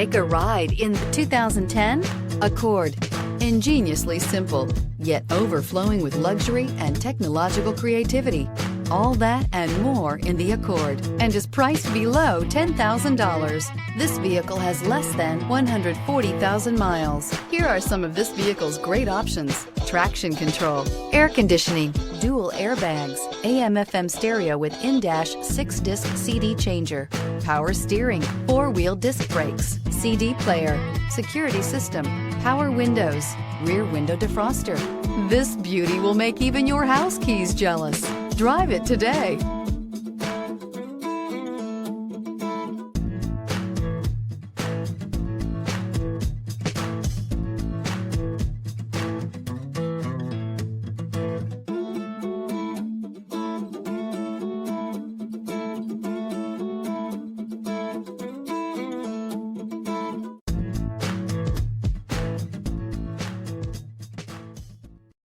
Take a ride in the 2010 Accord. Ingeniously simple, yet overflowing with luxury and technological creativity. All that and more in the Accord, and is priced below $10,000. This vehicle has less than 140,000 miles. Here are some of this vehicle's great options: traction control, air conditioning, dual airbags, AM/FM stereo with in-dash 6-disc CD changer, power steering, 4-wheel disc brakes, CD player, security system, power windows, rear window defroster. This beauty will make even your house keys jealous. Drive it today.